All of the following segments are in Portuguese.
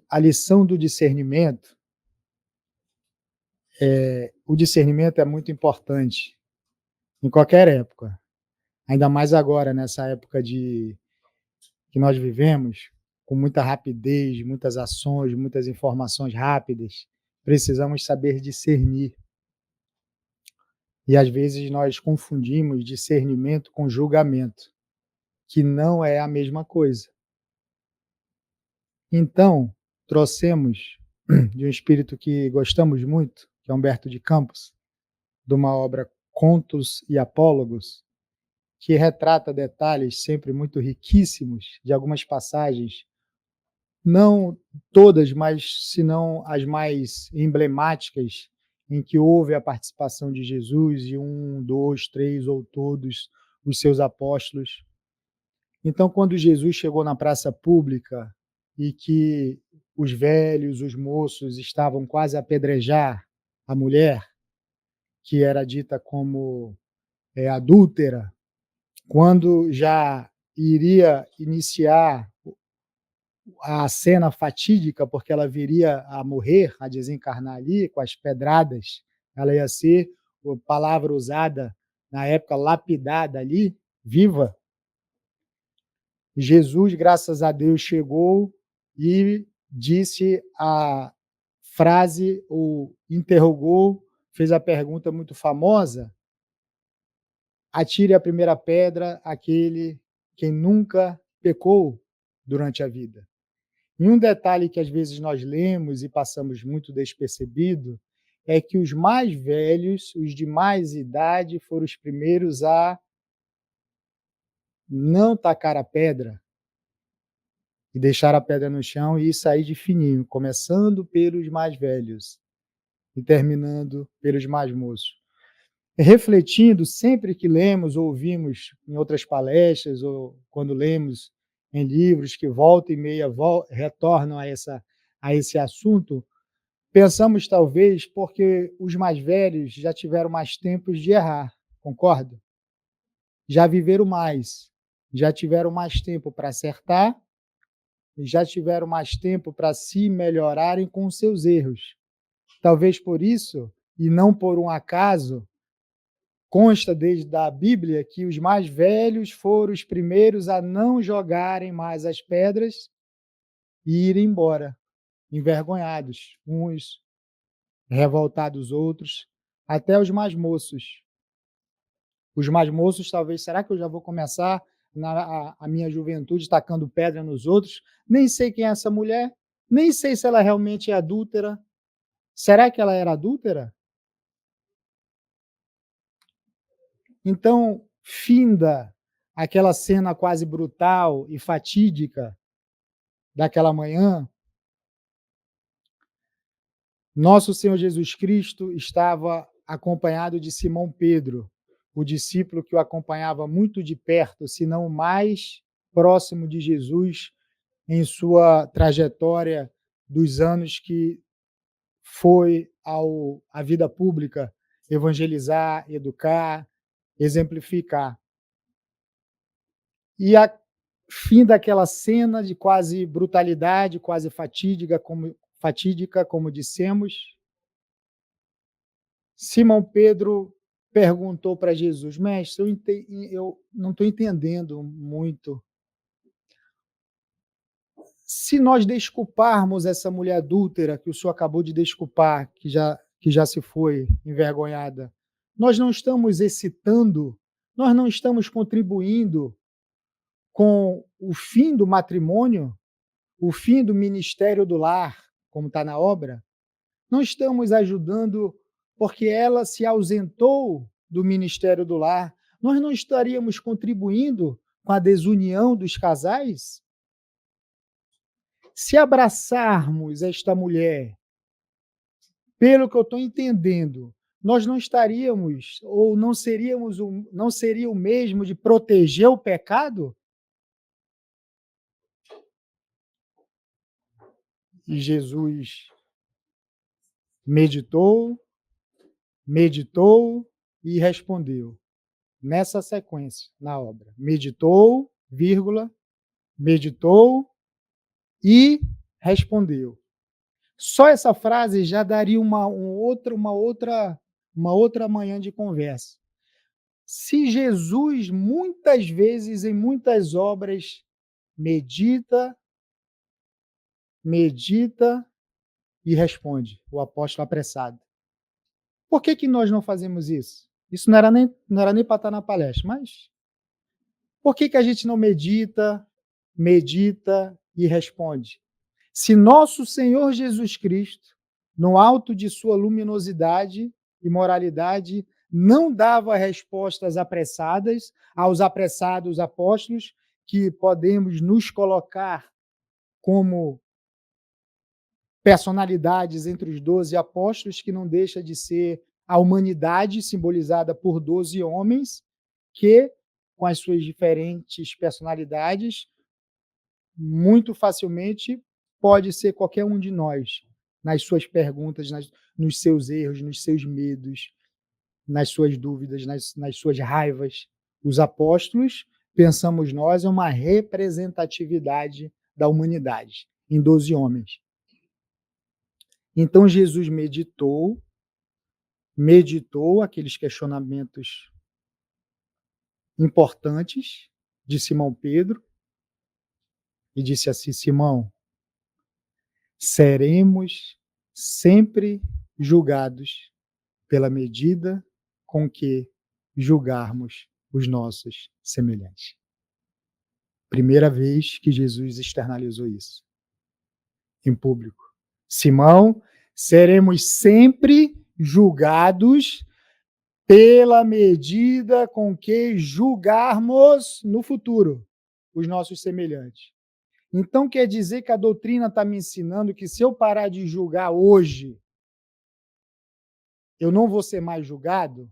a lição do discernimento, o discernimento é muito importante em qualquer época, ainda mais agora, nessa época que nós vivemos, com muita rapidez, muitas ações, muitas informações rápidas, precisamos saber discernir. E às vezes nós confundimos discernimento com julgamento, que não é a mesma coisa. Então, trouxemos de um espírito que gostamos muito, que é Humberto de Campos, de uma obra Contos e Apólogos, que retrata detalhes sempre muito riquíssimos de algumas passagens, não todas, mas senão as mais emblemáticas, em que houve a participação de Jesus e 1, 2, 3 ou todos os seus apóstolos. Então, quando Jesus chegou na praça pública e que os velhos, os moços estavam quase a apedrejar a mulher, que era dita como adúltera, quando já iria iniciar a cena fatídica, porque ela viria a morrer, a desencarnar ali com as pedradas, ela ia ser, a palavra usada na época, lapidada ali, viva. Jesus, graças a Deus, chegou e disse a frase, ou interrogou, fez a pergunta muito famosa: atire a primeira pedra aquele quem nunca pecou durante a vida. E um detalhe que às vezes nós lemos e passamos muito despercebido é que os mais velhos, os de mais idade, foram os primeiros a não tacar a pedra e deixar a pedra no chão e sair de fininho, começando pelos mais velhos e terminando pelos mais moços. Refletindo, sempre que lemos ou ouvimos em outras palestras ou quando lemos em livros que volta e meia retornam a esse assunto, pensamos talvez porque os mais velhos já tiveram mais tempos de errar, concorda? Já viveram mais, já tiveram mais tempo para acertar, já tiveram mais tempo para se melhorarem com os seus erros. Talvez por isso, e não por um acaso, consta desde a Bíblia que os mais velhos foram os primeiros a não jogarem mais as pedras e irem embora, envergonhados, uns revoltados, outros, até os mais moços. Os mais moços, talvez, será que eu já vou começar a minha juventude tacando pedra nos outros? Nem sei quem é essa mulher, nem sei se ela realmente é adúltera. Será que ela era adúltera? Então, finda aquela cena quase brutal e fatídica daquela manhã, nosso Senhor Jesus Cristo estava acompanhado de Simão Pedro, o discípulo que o acompanhava muito de perto, se não o mais próximo de Jesus em sua trajetória dos anos que foi à vida pública evangelizar, educar, exemplificar. E a fim daquela cena de quase brutalidade, quase fatídica, como dissemos, Simão Pedro perguntou para Jesus: mestre, eu não estou entendendo muito. Se nós desculparmos essa mulher adúltera que o senhor acabou de desculpar, que já se foi envergonhada, nós não estamos excitando, nós não estamos contribuindo com o fim do matrimônio, o fim do ministério do lar, como está na obra? Não estamos ajudando porque ela se ausentou do ministério do lar? Nós não estaríamos contribuindo com a desunião dos casais? Se abraçarmos esta mulher, pelo que eu estou entendendo, nós não estaríamos, ou não seria o mesmo de proteger o pecado? E Jesus meditou, meditou e respondeu. Nessa sequência, na obra. Meditou, vírgula, meditou e respondeu. Só essa frase já daria uma outra manhã de conversa. Se Jesus muitas vezes em muitas obras medita, medita e responde, o apóstolo apressado. Por que que nós não fazemos isso? Isso não era nem para estar na palestra, mas por que que a gente não medita, medita e responde? Se nosso Senhor Jesus Cristo, no alto de sua luminosidade e moralidade, não dava respostas apressadas aos apressados apóstolos, que podemos nos colocar como personalidades entre os 12 apóstolos, que não deixa de ser a humanidade simbolizada por 12 homens, que, com as suas diferentes personalidades, muito facilmente pode ser qualquer um de nós, nas suas perguntas, nos seus erros, nos seus medos, nas suas dúvidas, nas suas raivas. Os apóstolos, pensamos nós, é uma representatividade da humanidade, em 12 homens. Então Jesus meditou aqueles questionamentos importantes de Simão Pedro e disse assim: Simão, seremos sempre julgados pela medida com que julgarmos os nossos semelhantes. Primeira vez que Jesus externalizou isso em público. Simão, seremos sempre julgados pela medida com que julgarmos no futuro os nossos semelhantes. Então quer dizer que a doutrina está me ensinando que se eu parar de julgar hoje, eu não vou ser mais julgado?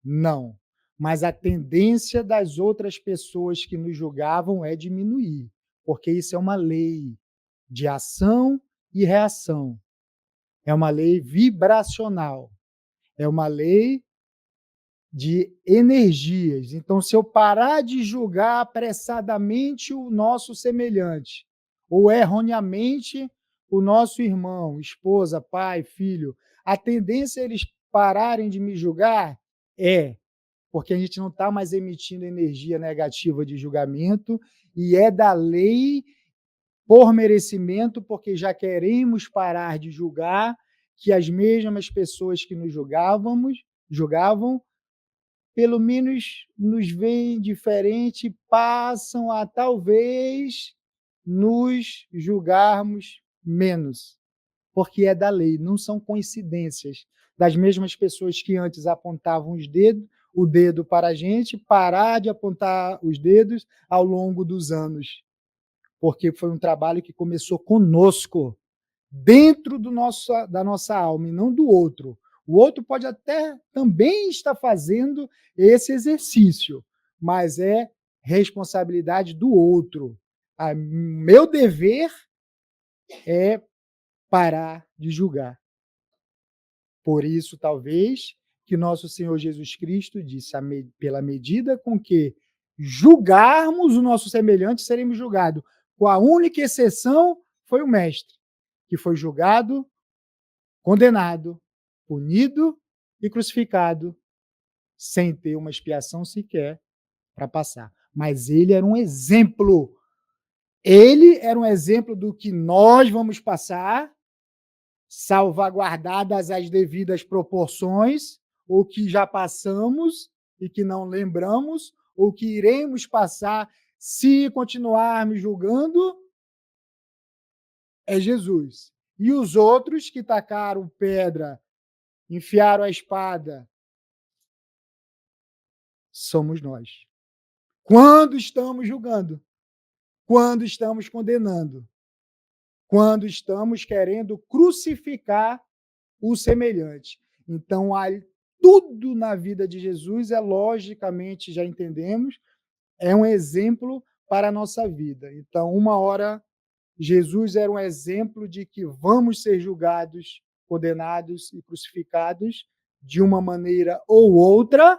Não. Mas a tendência das outras pessoas que nos julgavam é diminuir, porque isso é uma lei de ação e reação. É uma lei vibracional. É uma lei de energias. Então, se eu parar de julgar apressadamente o nosso semelhante, ou erroneamente o nosso irmão, esposa, pai, filho, a tendência é eles pararem de me julgar porque a gente não está mais emitindo energia negativa de julgamento e é da lei por merecimento, porque já queremos parar de julgar que as mesmas pessoas que nos julgavam, pelo menos nos veem diferente, passam a talvez nos julgarmos menos, porque é da lei, não são coincidências das mesmas pessoas que antes apontavam o dedo para a gente, parar de apontar os dedos ao longo dos anos, porque foi um trabalho que começou conosco, dentro da nossa alma, e não do outro. O outro pode até também estar fazendo esse exercício, mas é responsabilidade do outro. Meu dever é parar de julgar. Por isso, talvez, que nosso Senhor Jesus Cristo disse, pela medida com que julgarmos o nosso semelhante, seremos julgados. Com a única exceção foi o Mestre, que foi julgado, condenado, punido e crucificado, sem ter uma expiação sequer para passar. Mas ele era um exemplo. Ele era um exemplo do que nós vamos passar, salvaguardadas as devidas proporções, o que já passamos e que não lembramos, ou que iremos passar se continuarmos julgando, é Jesus. E os outros que tacaram pedra, enfiaram a espada, somos nós. Quando estamos julgando, quando estamos condenando, quando estamos querendo crucificar o semelhante. Então, tudo na vida de Jesus logicamente, já entendemos, é um exemplo para a nossa vida. Então, uma hora, Jesus era um exemplo de que vamos ser julgados, condenados e crucificados de uma maneira ou outra,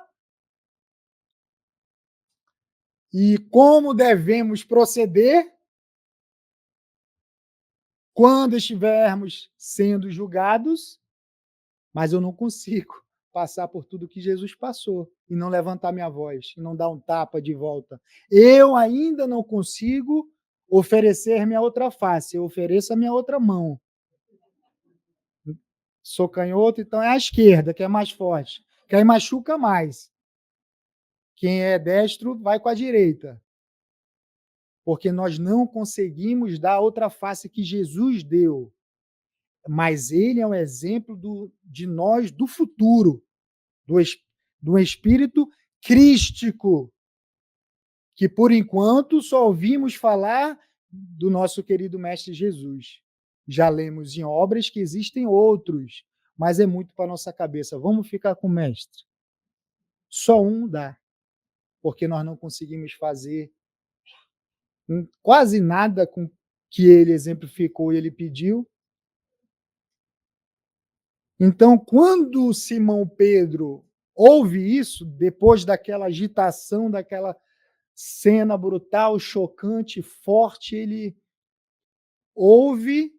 e como devemos proceder? quando estivermos sendo julgados, mas eu não consigo passar por tudo que Jesus passou e não levantar minha voz, e não dar um tapa de volta. Eu ainda não consigo oferecer minha outra face, eu ofereço a minha outra mão. Sou canhoto, então é a esquerda que é mais forte, que aí machuca mais. Quem é destro vai com a direita, porque nós não conseguimos dar a outra face que Jesus deu. Mas ele é um exemplo de nós do futuro, do, do espírito crístico, que por enquanto só ouvimos falar do nosso querido Mestre Jesus. Já lemos em obras que existem outros, mas é muito para nossa cabeça. Vamos ficar com o Mestre. Só um dá, porque nós não conseguimos fazer quase nada com que ele exemplificou e ele pediu. Então, quando Simão Pedro ouve isso, depois daquela agitação, daquela cena brutal, chocante, forte, ele ouve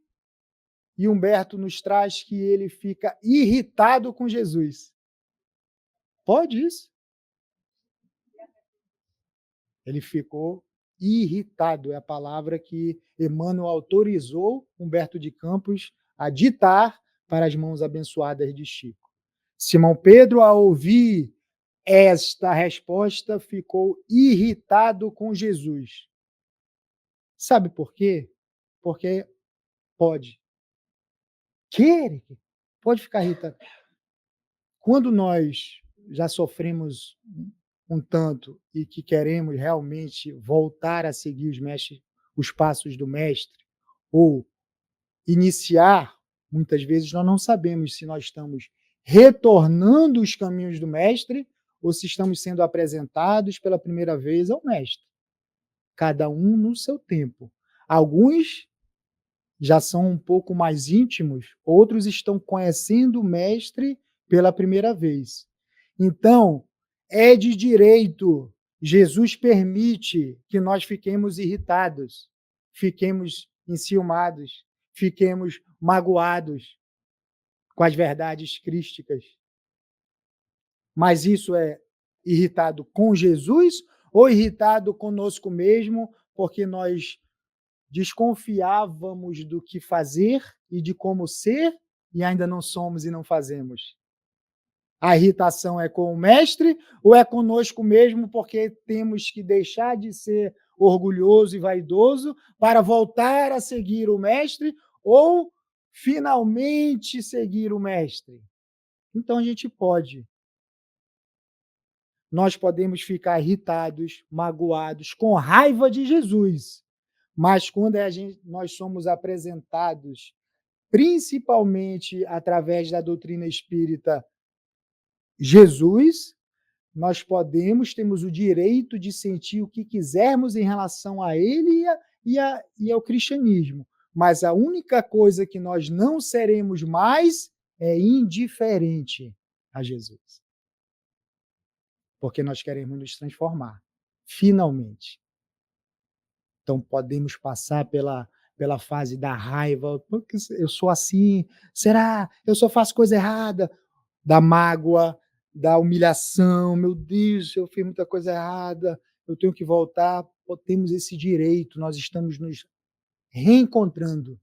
e Humberto nos traz que ele fica irritado com Jesus. Pode isso? Ele ficou irritado, é a palavra que Emmanuel autorizou Humberto de Campos a ditar para as mãos abençoadas de Chico. Simão Pedro, ao ouvir esta resposta, ficou irritado com Jesus. Sabe por quê? Porque pode. Quer? Pode ficar irritado. Quando nós já sofremos um tanto e que queremos realmente voltar a seguir os passos do mestre, ou iniciar, muitas vezes nós não sabemos se nós estamos retornando os caminhos do mestre ou se estamos sendo apresentados pela primeira vez ao mestre. Cada um no seu tempo. Alguns já são um pouco mais íntimos, outros estão conhecendo o mestre pela primeira vez. Então, é de direito. Jesus permite que nós fiquemos irritados, fiquemos enciumados, fiquemos magoados com as verdades crísticas. Mas isso é irritado com Jesus ou irritado conosco mesmo, porque nós desconfiávamos do que fazer e de como ser e ainda não somos e não fazemos? A irritação é com o mestre ou é conosco mesmo porque temos que deixar de ser orgulhoso e vaidoso para voltar a seguir o mestre ou finalmente seguir o mestre? Então a gente pode. Nós podemos ficar irritados, magoados, com raiva de Jesus, mas quando nós somos apresentados, principalmente através da doutrina espírita, Jesus, nós temos o direito de sentir o que quisermos em relação a ele e ao cristianismo. Mas a única coisa que nós não seremos mais é indiferente a Jesus. Porque nós queremos nos transformar, finalmente. Então, podemos passar pela fase da raiva, porque eu sou assim, será? Eu só faço coisa errada? Da mágoa, da humilhação, meu Deus, eu fiz muita coisa errada, eu tenho que voltar. Temos esse direito, nós estamos nos reencontrando,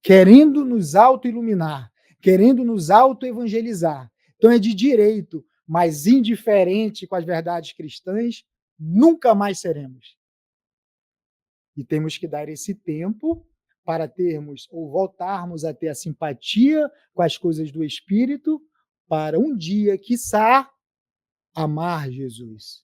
querendo nos auto-iluminar, querendo nos auto-evangelizar. Então é de direito, mas indiferente com as verdades cristãs, nunca mais seremos. E temos que dar esse tempo para termos ou voltarmos a ter a simpatia com as coisas do Espírito, para um dia, quiçá, amar Jesus.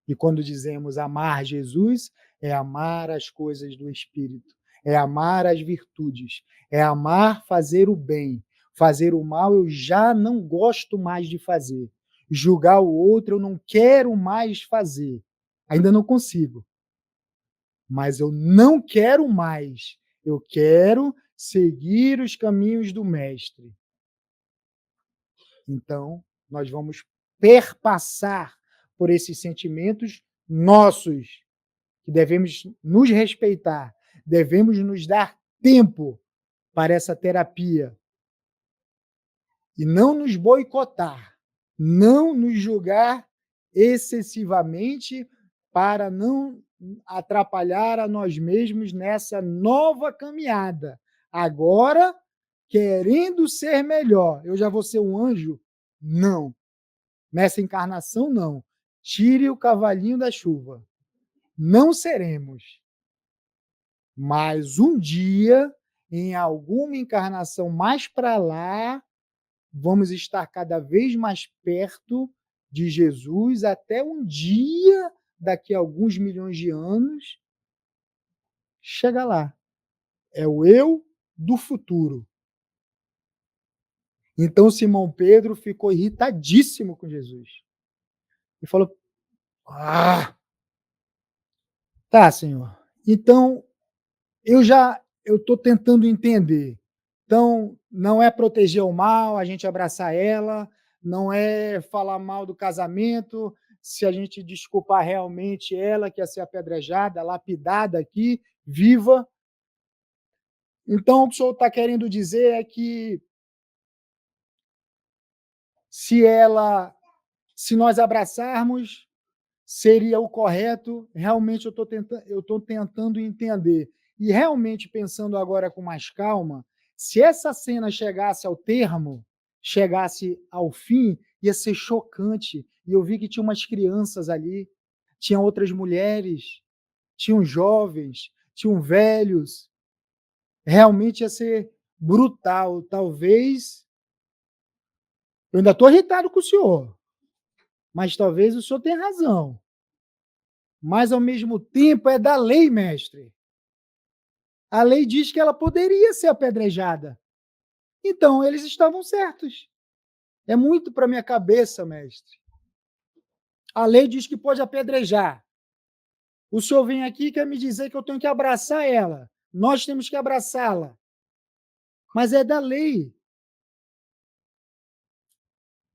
E quando dizemos amar Jesus, é amar as coisas do Espírito, é amar as virtudes, é amar fazer o bem. Fazer o mal eu já não gosto mais de fazer. Julgar o outro eu não quero mais fazer. Ainda não consigo. Mas eu não quero mais. Eu quero seguir os caminhos do Mestre. Então, nós vamos perpassar por esses sentimentos nossos, que devemos nos respeitar, devemos nos dar tempo para essa terapia e não nos boicotar, não nos julgar excessivamente para não atrapalhar a nós mesmos nessa nova caminhada. Agora, querendo ser melhor, eu já vou ser um anjo? Não. Nessa encarnação, não. Tire o cavalinho da chuva. Não seremos. Mas um dia, em alguma encarnação mais para lá, vamos estar cada vez mais perto de Jesus, até um dia, daqui a alguns milhões de anos, chega lá. É o eu do futuro. Então Simão Pedro ficou irritadíssimo com Jesus. E falou: "Ah, tá, Senhor. Então eu estou tentando entender. Então, não é proteger o mal, a gente abraçar ela, não é falar mal do casamento, se a gente desculpar realmente ela que ia ser apedrejada, lapidada aqui, viva. Então, o que o senhor está querendo dizer é que se ela, se nós abraçarmos, seria o correto. Realmente eu estou tentando entender. E realmente pensando agora com mais calma, se essa cena chegasse ao termo, chegasse ao fim, ia ser chocante. E eu vi que tinha umas crianças ali, tinha outras mulheres, tinham jovens, tinham velhos. Realmente ia ser brutal. Talvez eu ainda estou irritado com o senhor, mas talvez o senhor tenha razão. Mas, ao mesmo tempo, é da lei, mestre. A lei diz que ela poderia ser apedrejada. Então, eles estavam certos. É muito para minha cabeça, mestre. A lei diz que pode apedrejar. O senhor vem aqui e quer me dizer que eu tenho que abraçar ela. Nós temos que abraçá-la. Mas é da lei.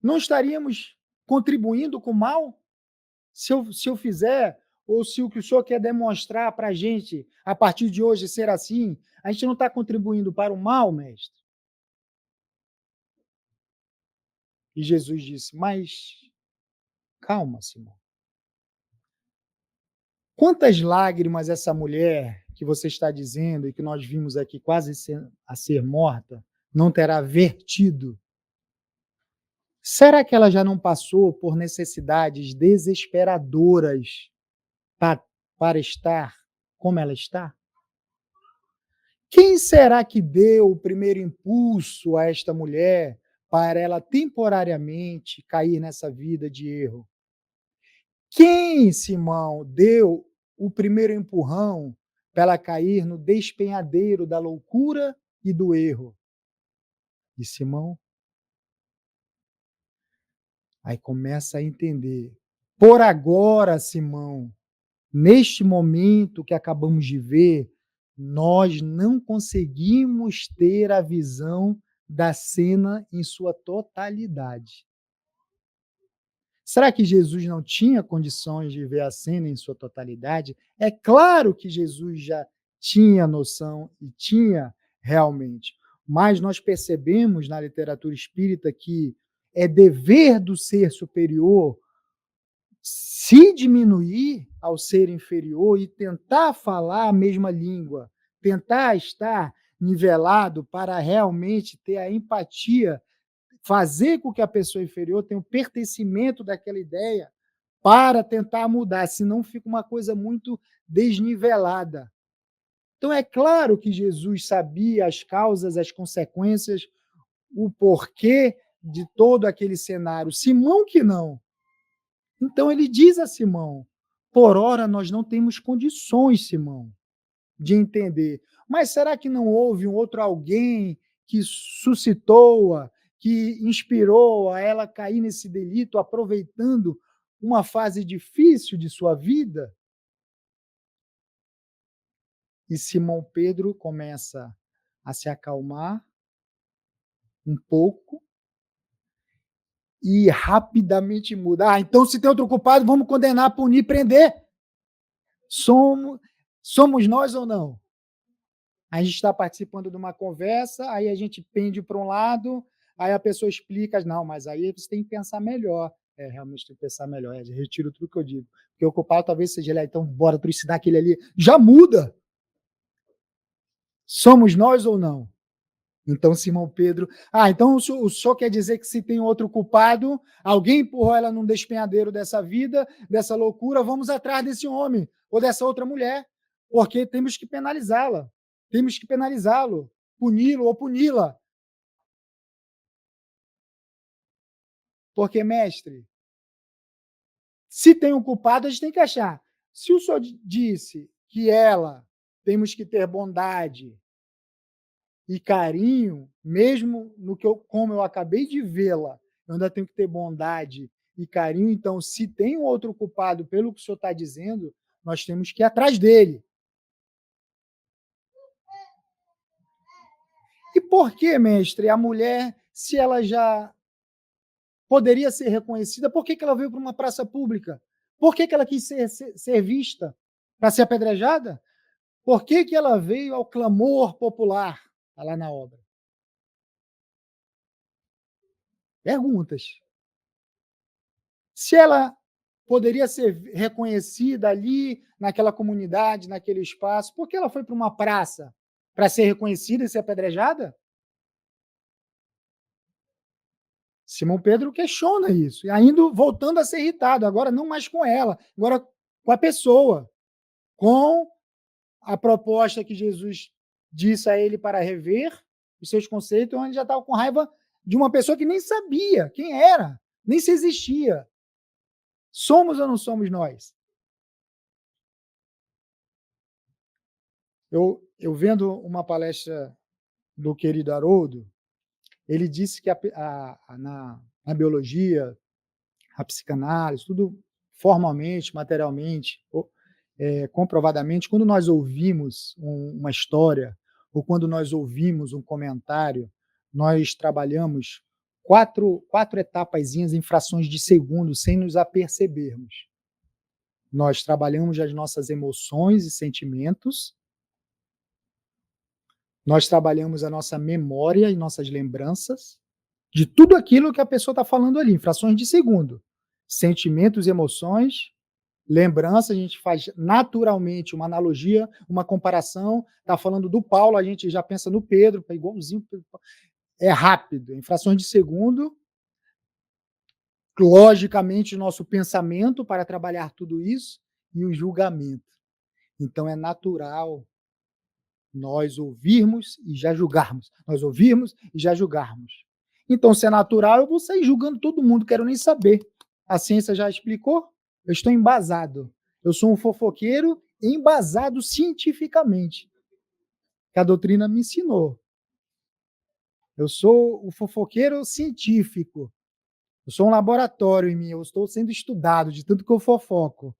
Não estaríamos contribuindo com o mal? Se eu fizer, ou se o que o senhor quer demonstrar para a gente, a partir de hoje, ser assim, a gente não está contribuindo para o mal, mestre? E Jesus disse: mas calma, Simão. Quantas lágrimas essa mulher que você está dizendo e que nós vimos aqui quase a ser morta não terá vertido? Será que ela já não passou por necessidades desesperadoras pa- para estar como ela está? Quem será que deu o primeiro impulso a esta mulher para ela temporariamente cair nessa vida de erro? Quem, Simão, deu o primeiro empurrão para ela cair no despenhadeiro da loucura e do erro? E Simão aí começa a entender. Por agora, Simão, neste momento que acabamos de ver, nós não conseguimos ter a visão da cena em sua totalidade. Será que Jesus não tinha condições de ver a cena em sua totalidade? É claro que Jesus já tinha noção e tinha realmente, mas nós percebemos na literatura espírita que é dever do ser superior se diminuir ao ser inferior e tentar falar a mesma língua, tentar estar nivelado para realmente ter a empatia, fazer com que a pessoa inferior tenha o pertencimento daquela ideia para tentar mudar, senão fica uma coisa muito desnivelada. Então é claro que Jesus sabia as causas, as consequências, o porquê de todo aquele cenário. Simão que não. Então ele diz a Simão: por ora nós não temos condições, Simão, de entender. Mas será que não houve um outro alguém que suscitou-a, que inspirou a ela cair nesse delito, aproveitando uma fase difícil de sua vida? E Simão Pedro começa a se acalmar um pouco e rapidamente muda. Ah, então se tem outro culpado, vamos condenar, punir, prender. Somos, somos nós ou não? A gente está participando de uma conversa, aí a gente pende para um lado, aí a pessoa explica: "Não, mas aí você tem que pensar melhor". É, realmente tem que pensar melhor, retiro tudo que eu digo. Porque o culpado talvez seja ele: "Ah, então bora trucidar aquele ali". Já muda! Somos nós ou não? Então Simão Pedro: "Ah, então o senhor quer dizer que se tem outro culpado, alguém empurrou ela num despenhadeiro dessa vida, dessa loucura, vamos atrás desse homem ou dessa outra mulher, porque temos que penalizá-la, temos que penalizá-lo, puni-lo ou puni-la, porque mestre, se tem um culpado a gente tem que achar. Se o senhor disse que ela temos que ter bondade e carinho, mesmo no que eu como eu acabei de vê-la, eu ainda tenho que ter bondade e carinho, então se tem um outro culpado pelo que o senhor está dizendo, nós temos que ir atrás dele. E por que, mestre, a mulher, se ela já poderia ser reconhecida, por que que ela veio para uma praça pública? Por que que ela quis ser vista? Para ser apedrejada? Por que que ela veio ao clamor popular? Está lá na obra. Perguntas. Se ela poderia ser reconhecida ali, naquela comunidade, naquele espaço, por que ela foi para uma praça? Para ser reconhecida e ser apedrejada? Simão Pedro questiona isso, e ainda voltando a ser irritado, agora não mais com ela, agora com a pessoa, com a proposta que Jesus disse a ele para rever os seus conceitos, onde já estava com raiva de uma pessoa que nem sabia quem era, nem se existia. Somos ou não somos nós? Eu vendo uma palestra do querido Haroldo, ele disse que na biologia, a psicanálise, tudo formalmente, materialmente, comprovadamente, quando nós ouvimos uma história ou quando nós ouvimos um comentário, nós trabalhamos quatro etapazinhas em frações de segundo sem nos apercebermos. Nós trabalhamos as nossas emoções e sentimentos, nós trabalhamos a nossa memória e nossas lembranças de tudo aquilo que a pessoa está falando ali, em frações de segundo. Sentimentos e emoções, lembrança, a gente faz naturalmente uma analogia, uma comparação. Está falando do Paulo, a gente já pensa no Pedro, é igualzinho. É rápido, em frações de segundo. Logicamente, o nosso pensamento para trabalhar tudo isso e o julgamento. Então, é natural nós ouvirmos e já julgarmos. Nós ouvirmos e já julgarmos. Então, se é natural, eu vou sair julgando todo mundo, quero nem saber. A ciência já explicou, eu estou embasado. Eu sou um fofoqueiro embasado cientificamente, que a doutrina me ensinou. Eu sou o fofoqueiro científico. Eu sou um laboratório em mim, eu estou sendo estudado de tanto que eu fofoco.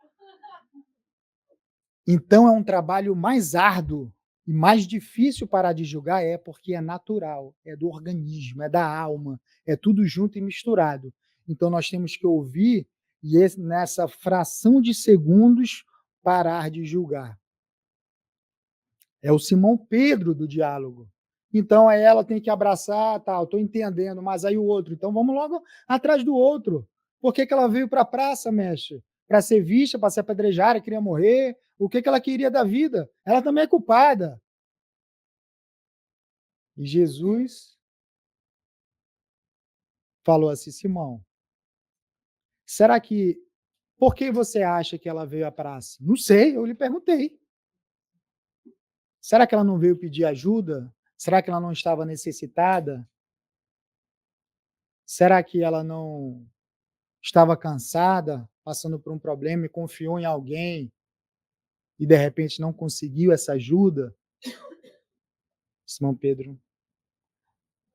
Então é um trabalho mais árduo e mais difícil parar de julgar, porque é natural, é do organismo, é da alma, é tudo junto e misturado. Então nós temos que ouvir e nessa fração de segundos parar de julgar. É o Simão Pedro do diálogo. Então aí ela tem que abraçar, tal, estou entendendo, mas aí o outro, então vamos logo atrás do outro. Por que que ela veio para a praça, mestre? Para ser vista, para ser apedrejada, queria morrer? O que que ela queria da vida? Ela também é culpada. E Jesus falou assim: Simão, será que por que você acha que ela veio à praça? Não sei, eu lhe perguntei. Será que ela não veio pedir ajuda? Será que ela não estava necessitada? Será que ela não estava cansada, passando por um problema e confiou em alguém e de repente não conseguiu essa ajuda? Simão Pedro: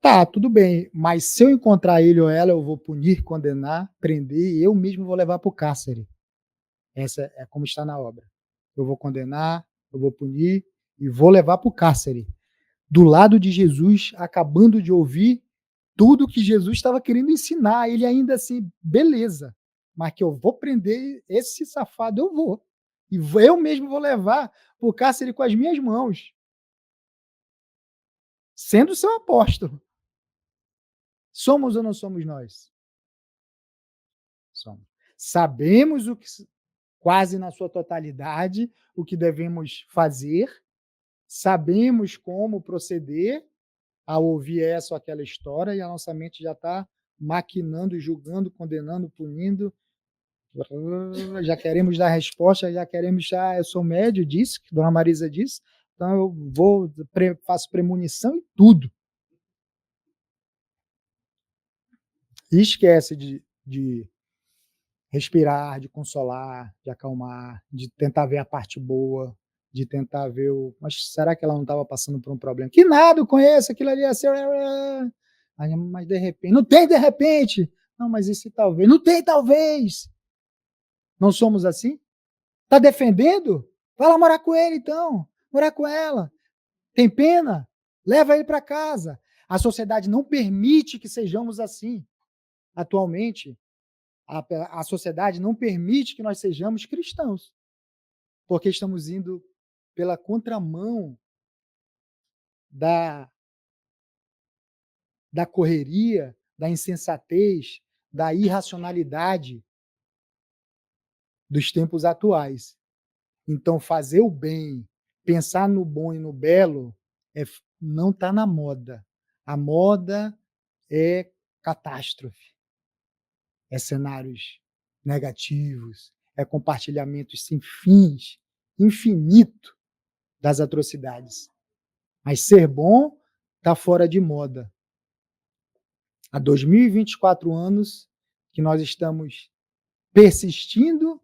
tá, tudo bem, mas se eu encontrar ele ou ela, eu vou punir, condenar, prender e eu mesmo vou levar para o cárcere. Essa é como está na obra. Eu vou condenar, eu vou punir e vou levar para o cárcere. Do lado de Jesus, acabando de ouvir tudo que Jesus estava querendo ensinar. Ele ainda assim, beleza, mas que eu vou prender esse safado, eu vou. E eu mesmo vou levar para o cárcere com as minhas mãos. sendo seu apóstolo. Somos ou não somos nós? Somos. Sabemos o que, quase na sua totalidade, o que devemos fazer, sabemos como proceder ao ouvir essa ou aquela história, e a nossa mente já está maquinando, julgando, condenando, punindo. Já queremos dar resposta, já queremos, eu sou médio disso, que Dona Marisa disse, então eu faço premonição e tudo. E esquece de respirar, de consolar, de acalmar, de tentar ver a parte boa, de tentar ver mas será que ela não estava passando por um problema? Que nada, eu conheço, aquilo ali é seu. Mas de repente, não tem de repente. Não, mas esse talvez. Não tem talvez. Não somos assim? Tá defendendo? Vai lá morar com ele então. Morar com ela. Tem pena? Leva ele para casa. A sociedade não permite que sejamos assim. Atualmente, a sociedade não permite que nós sejamos cristãos, porque estamos indo pela contramão da, da correria, da insensatez, da irracionalidade dos tempos atuais. Então, fazer o bem, pensar no bom e no belo, não está na moda. A moda é catástrofe, é cenários negativos, é compartilhamentos sem fins, infinito das atrocidades. Mas ser bom está fora de moda. Há 2024 anos que nós estamos persistindo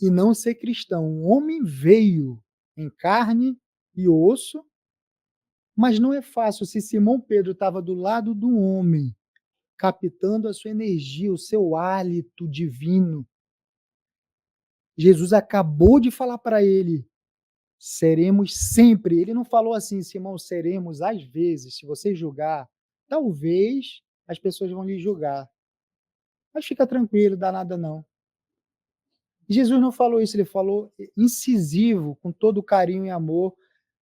e não ser cristão. O homem veio em carne e osso, mas não é fácil. Se Simão Pedro estava do lado do homem, captando a sua energia, o seu hálito divino, Jesus acabou de falar para ele: seremos sempre. Ele não falou assim, Simão, seremos às vezes. Se você julgar, talvez as pessoas vão lhe julgar. Mas fica tranquilo, dá nada não. Jesus não falou isso, ele falou incisivo, com todo carinho e amor: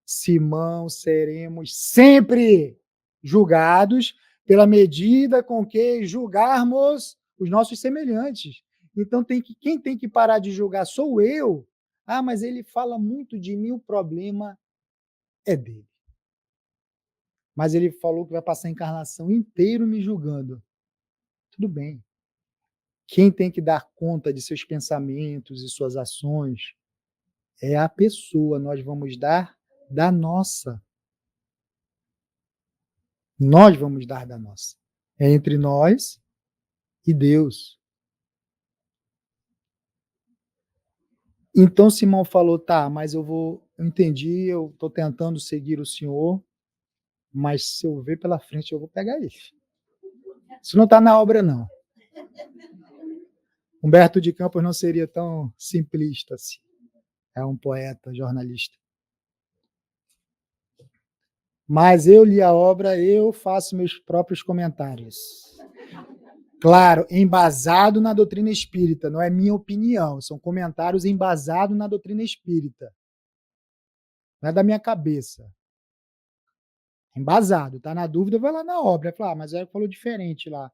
Simão, seremos sempre julgados pela medida com que julgarmos os nossos semelhantes. Então quem tem que parar de julgar sou eu. Ah, mas ele fala muito de mim, o problema é dele. Mas ele falou que vai passar a encarnação inteira me julgando. Tudo bem. Quem tem que dar conta de seus pensamentos e suas ações é a pessoa. Nós vamos dar da nossa. Nós vamos dar da nossa. É entre nós e Deus. Então Simão falou: tá, mas eu entendi, eu estou tentando seguir o Senhor, mas se eu ver pela frente, eu vou pegar ele. Isso não está na obra, não. Humberto de Campos não seria tão simplista assim. É um poeta, jornalista. Mas eu li a obra, eu faço meus próprios comentários. Claro, embasado na doutrina espírita, não é minha opinião, são comentários embasados na doutrina espírita. Não é da minha cabeça. Embasado, tá na dúvida, vai lá na obra. Fala, mas ela falou diferente lá.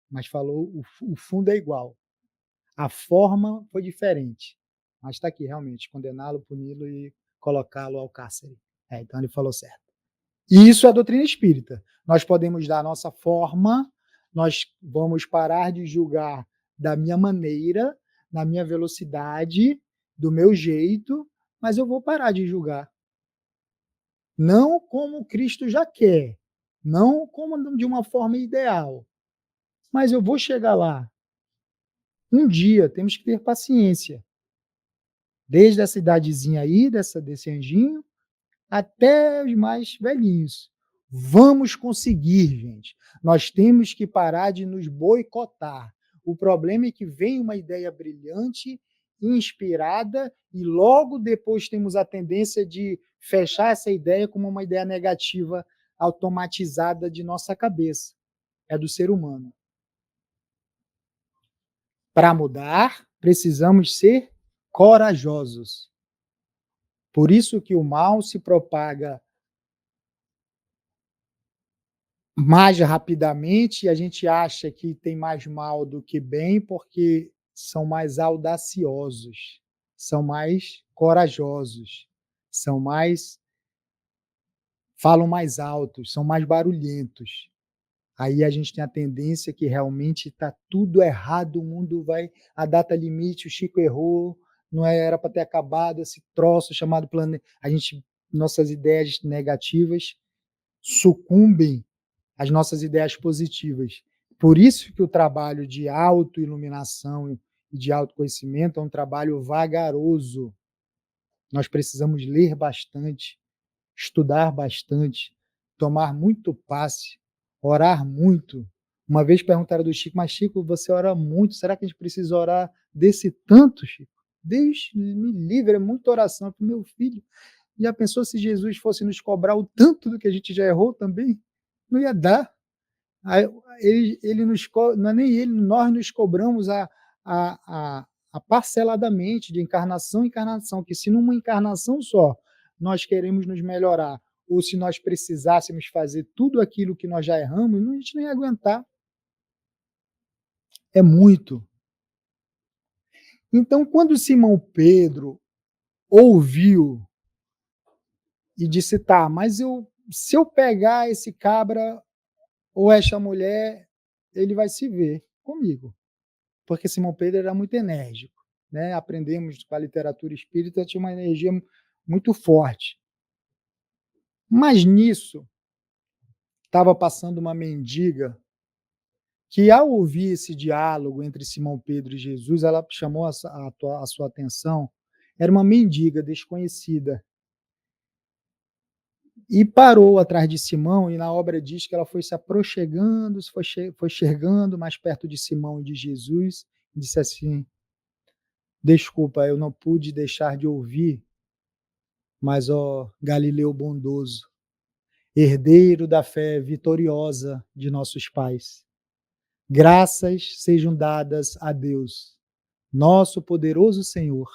Mas falou, o fundo é igual. A forma foi diferente. Mas está aqui, realmente, condená-lo, puni-lo e colocá-lo ao cárcere. Então ele falou certo. E isso é a doutrina espírita. Nós podemos dar a nossa forma, nós vamos parar de julgar da minha maneira, na minha velocidade, do meu jeito, mas eu vou parar de julgar. Não como Cristo já quer, não como de uma forma ideal, mas eu vou chegar lá. Um dia, temos que ter paciência. Desde essa idadezinha aí, desse anjinho, até os mais velhinhos. Vamos conseguir, gente. Nós temos que parar de nos boicotar. O problema é que vem uma ideia brilhante, inspirada, e logo depois temos a tendência de fechar essa ideia como uma ideia negativa automatizada de nossa cabeça. É do ser humano. Para mudar, precisamos ser corajosos. Por isso que o mal se propaga mais rapidamente, e a gente acha que tem mais mal do que bem, porque são mais audaciosos, são mais corajosos, são mais falam mais altos, são mais barulhentos. Aí a gente tem a tendência que realmente está tudo errado, o mundo vai a data limite, o Chico errou, não era para ter acabado esse troço chamado planeta. A gente nossas ideias negativas sucumbem às nossas ideias positivas. Por isso que o trabalho de autoiluminação e de autoconhecimento é um trabalho vagaroso. Nós precisamos ler bastante, estudar bastante, tomar muito passe, orar muito. Uma vez perguntaram do Chico: mas Chico, você ora muito, será que a gente precisa orar desse tanto, Chico? Deus me livre, é muita oração. Para meu filho, já pensou se Jesus fosse nos cobrar o tanto do que a gente já errou também? Não ia dar. Aí, ele nos não é nem ele, nós nos cobramos a parceladamente, de encarnação em encarnação, que se numa encarnação só nós queremos nos melhorar, ou se nós precisássemos fazer tudo aquilo que nós já erramos, a gente não ia aguentar. É muito. Então, quando Simão Pedro ouviu e disse: tá, mas se eu pegar esse cabra ou esta mulher, ele vai se ver comigo. Porque Simão Pedro era muito enérgico, né? Aprendemos com a literatura espírita, tinha uma energia muito forte. Mas nisso estava passando uma mendiga que, ao ouvir esse diálogo entre Simão Pedro e Jesus, ela chamou a sua atenção. Era uma mendiga desconhecida e parou atrás de Simão, e na obra diz que ela foi se aproximando, foi chegando mais perto de Simão e de Jesus, e disse assim: desculpa, eu não pude deixar de ouvir, mas, ó Galileu bondoso, herdeiro da fé vitoriosa de nossos pais, graças sejam dadas a Deus, nosso poderoso Senhor.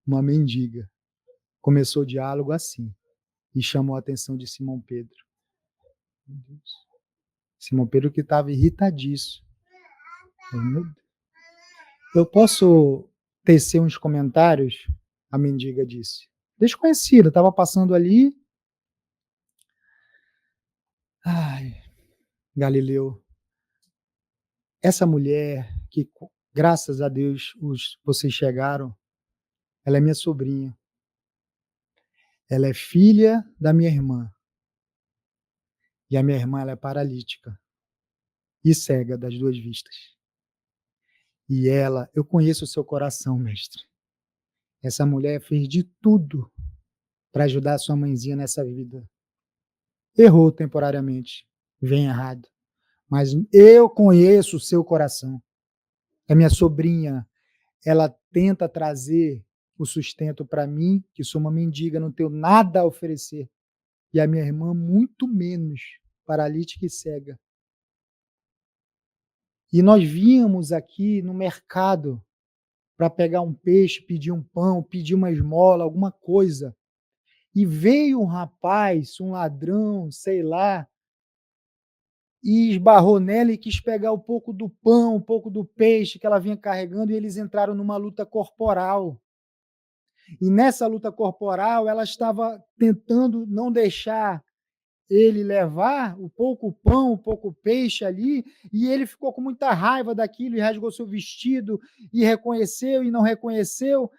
Uma mendiga começou o diálogo assim e chamou a atenção de Simão Pedro. Simão Pedro, que estava irritadíssimo. Eu posso tecer uns comentários? A mendiga disse. Desconhecida, estava passando ali. Ai, Galileu, essa mulher que, graças a Deus, vocês chegaram, ela é minha sobrinha. Ela é filha da minha irmã. E a minha irmã, ela é paralítica e cega das duas vistas. E ela, eu conheço o seu coração, mestre. Essa mulher fez de tudo para ajudar a sua mãezinha nessa vida. Errou temporariamente, vem errado. Mas eu conheço o seu coração. É minha sobrinha. Ela tenta trazer o sustento para mim, que sou uma mendiga, não tenho nada a oferecer. E a minha irmã, muito menos, paralítica e cega. E nós víamos aqui no mercado para pegar um peixe, pedir um pão, pedir uma esmola, alguma coisa. E veio um rapaz, um ladrão, sei lá, e esbarrou nela e quis pegar um pouco do pão, um pouco do peixe que ela vinha carregando, e eles entraram numa luta corporal. E nessa luta corporal, ela estava tentando não deixar ele levar o pouco pão, o pouco peixe ali, e ele ficou com muita raiva daquilo e rasgou seu vestido e reconheceu e não reconheceu,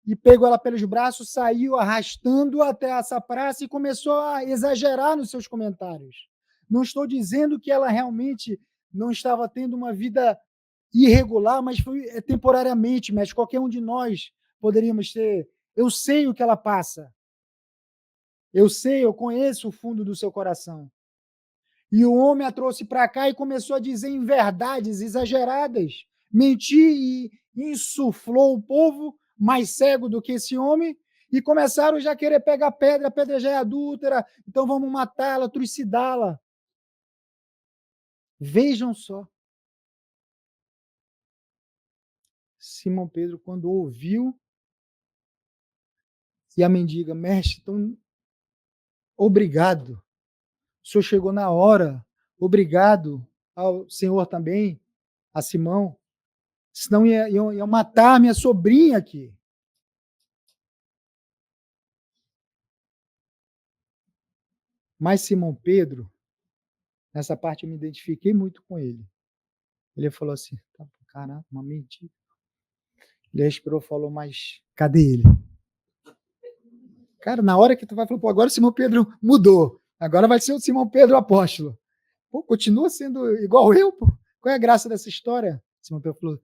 e pegou ela pelos braços, saiu arrastando até essa praça e começou a exagerar nos seus comentários. Não estou dizendo que ela realmente não estava tendo uma vida irregular, mas foi temporariamente, mas qualquer um de nós poderíamos ter. Eu sei o que ela passa. Eu sei, eu conheço o fundo do seu coração. E o homem a trouxe para cá e começou a dizer inverdades exageradas, mentir e insuflou o povo mais cego do que esse homem, e começaram já a querer pegar pedra, a pedra já é adúltera, então vamos matá-la, trucidá-la. Vejam só. Simão Pedro, quando ouviu, e a mendiga, mestre, então, obrigado. o senhor chegou na hora, obrigado ao senhor também, a Simão, senão iam matar minha sobrinha aqui. Mas Simão Pedro, nessa parte eu me identifiquei muito com ele. Ele falou assim, tá, caraca, uma mentira. Ele respirou e falou, mas cadê ele? Cara, na hora que tu vai falar, pô, agora o Simão Pedro mudou. Agora vai ser o Simão Pedro apóstolo. Pô, continua sendo igual eu, pô. Qual é a graça dessa história? Simão Pedro falou,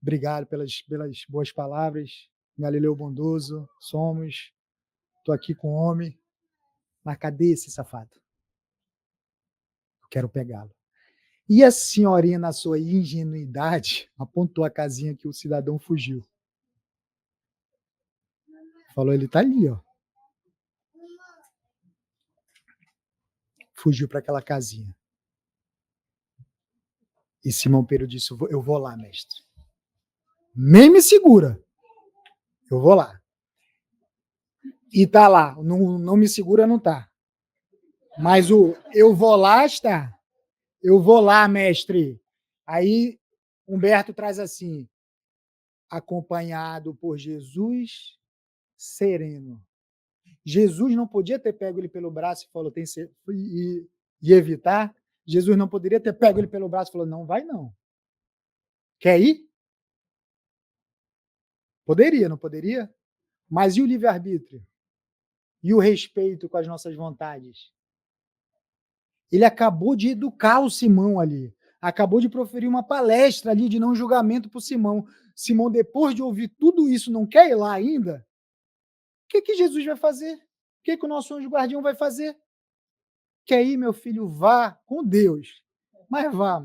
obrigado pelas boas palavras. Galileu bondoso, somos. Estou aqui com o homem. Mas cadê esse safado? Eu quero pegá-lo. E a senhorinha, na sua ingenuidade, apontou a casinha que o cidadão fugiu. Falou, ele está ali, ó. Fugiu para aquela casinha. E Simão Pedro disse, eu vou lá, mestre. Nem me segura. Eu vou lá. E tá lá. Não me segura, não tá. Mas o eu vou lá está. Eu vou lá, mestre. Aí Humberto traz assim, acompanhado por Jesus sereno. Jesus não podia ter pego ele pelo braço e falou, e evitar. Jesus não poderia ter pego ele pelo braço e falou, não vai não. Quer ir? Poderia, não poderia? Mas e o livre-arbítrio? E o respeito com as nossas vontades? Ele acabou de educar o Simão ali. Acabou de proferir uma palestra ali de não julgamento para o Simão. Simão, depois de ouvir tudo isso, não quer ir lá ainda? O que Jesus vai fazer? O que o nosso anjo guardião vai fazer? Quer ir, meu filho? Vá com Deus. Mas vá.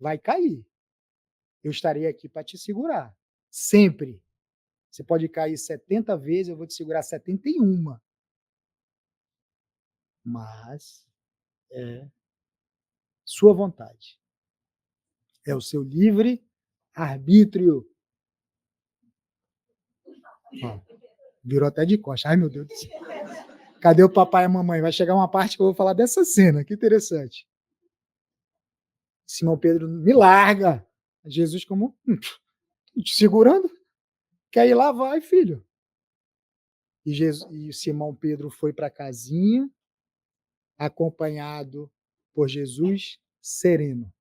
Vai cair. Eu estarei aqui para te segurar. Sempre. Você pode cair 70 vezes, eu vou te segurar 71. Mas é sua vontade. É o seu livre arbítrio. Ó, virou até de costa. Ai, meu Deus do céu. Cadê o papai e a mamãe? Vai chegar uma parte que eu vou falar dessa cena. Que interessante. Simão Pedro me larga. Jesus como, te segurando. Quer ir lá? Vai, filho. E Simão Pedro foi para a casinha, acompanhado por Jesus sereno.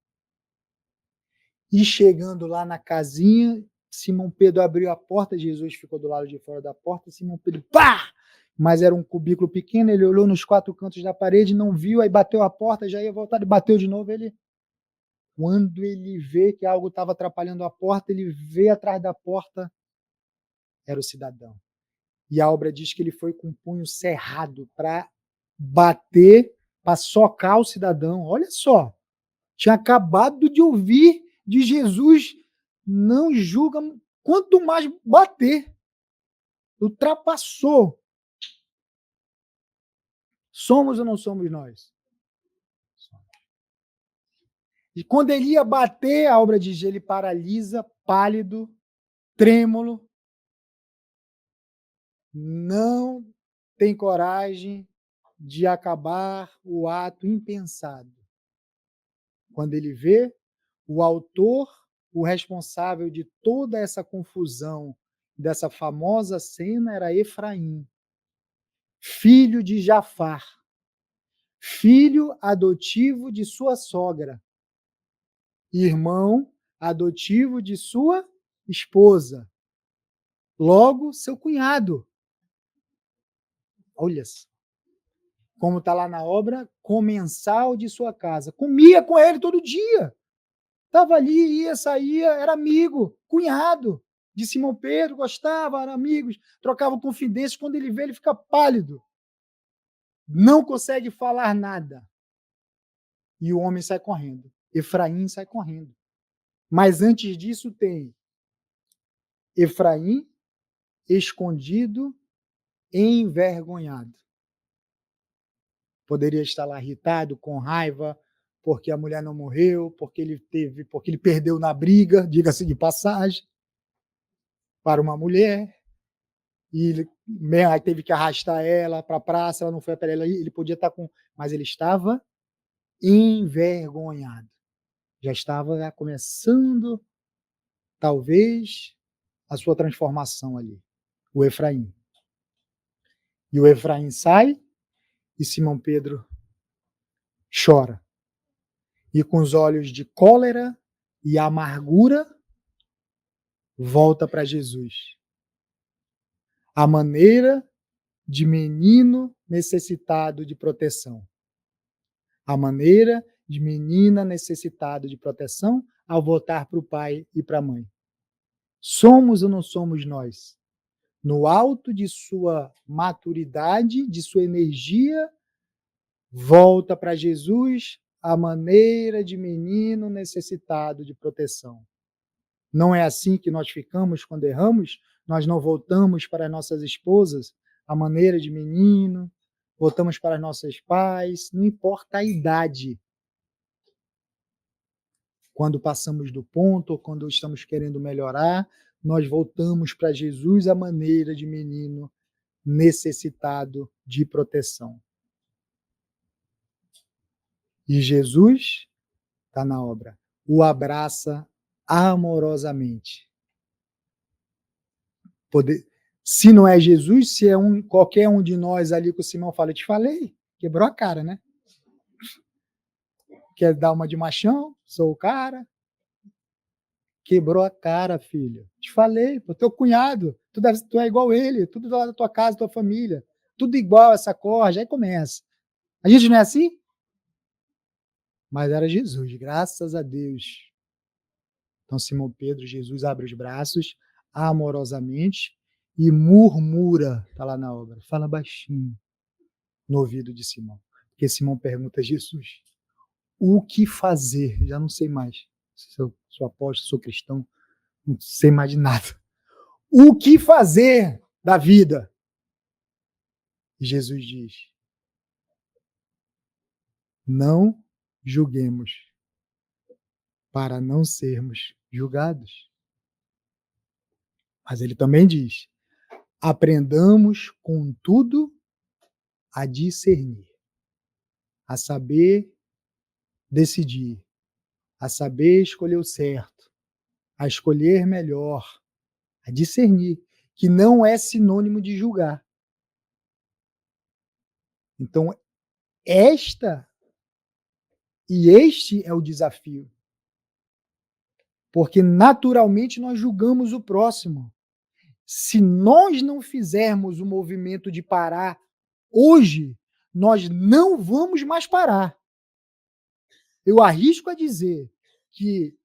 E chegando lá na casinha, Simão Pedro abriu a porta, Jesus ficou do lado de fora da porta, Simão Pedro, pá! Mas era um cubículo pequeno, ele olhou nos 4 cantos da parede, não viu, aí bateu a porta, já ia voltar, ele bateu de novo, quando ele vê que algo estava atrapalhando a porta, ele vê atrás da porta, era o cidadão. E a obra diz que ele foi com o punho cerrado para bater, para socar o cidadão. Olha só, tinha acabado de ouvir de Jesus, não julga, quanto mais bater. Ultrapassou. Somos ou não somos nós? E quando ele ia bater, a obra diz, ele paralisa, pálido, trêmulo, não tem coragem de acabar o ato impensado. Quando ele vê, o autor, o responsável de toda essa confusão, dessa famosa cena, era Efraim, filho de Jafar, filho adotivo de sua sogra, irmão adotivo de sua esposa, logo seu cunhado. Olha como está lá na obra, comensal de sua casa. Comia com ele todo dia. Estava ali, ia, saía, era amigo, cunhado de Simão Pedro, gostava, eram amigos, trocavam confidências. Quando ele vê, ele fica pálido. Não consegue falar nada. E o homem sai correndo. Efraim sai correndo. Mas antes disso tem Efraim escondido, envergonhado. Poderia estar lá irritado, com raiva, porque a mulher não morreu, porque ele perdeu na briga, diga-se de passagem, para uma mulher. e aí teve que arrastar ela para a praça, ela não foi para ela, ele podia estar com, mas ele estava envergonhado. Já estava começando, talvez, a sua transformação ali, o Efraim. E o Efraim sai e Simão Pedro chora. E com os olhos de cólera e amargura, volta para Jesus. A maneira de menino necessitado de proteção. A maneira de menina necessitado de proteção ao voltar para o pai e para a mãe. Somos ou não somos nós? No alto de sua maturidade, de sua energia, volta para Jesus a maneira de menino necessitado de proteção. Não é assim que nós ficamos quando erramos? Nós não voltamos para nossas esposas a maneira de menino, voltamos para nossos pais, não importa a idade. Quando passamos do ponto, ou quando estamos querendo melhorar, nós voltamos para Jesus a maneira de menino necessitado de proteção. E Jesus está na obra, o abraça amorosamente. Se não é Jesus, se é qualquer um de nós ali que o Simão fala, eu te falei, quebrou a cara, né? Quer dar uma de machão? Sou o cara. Quebrou a cara, filho. Te falei, pô, teu cunhado, tu é igual ele, tudo lá da tua casa, tua família, tudo igual essa corja, aí começa. A gente não é assim? Mas era Jesus, graças a Deus. Então, Simão Pedro, Jesus abre os braços amorosamente e murmura, está lá na obra, fala baixinho no ouvido de Simão. Porque Simão pergunta a Jesus, o que fazer? Já não sei mais. Sou apóstolo, sou cristão, não sei mais de nada. O que fazer da vida? E Jesus diz, não julguemos para não sermos julgados. Mas ele também diz, aprendamos, contudo, a discernir, a saber decidir, a saber escolher o certo, a escolher melhor, a discernir, que não é sinônimo de julgar. Então, este é o desafio. Porque naturalmente nós julgamos o próximo. Se nós não fizermos o movimento de parar hoje, nós não vamos mais parar. Eu arrisco a dizer que,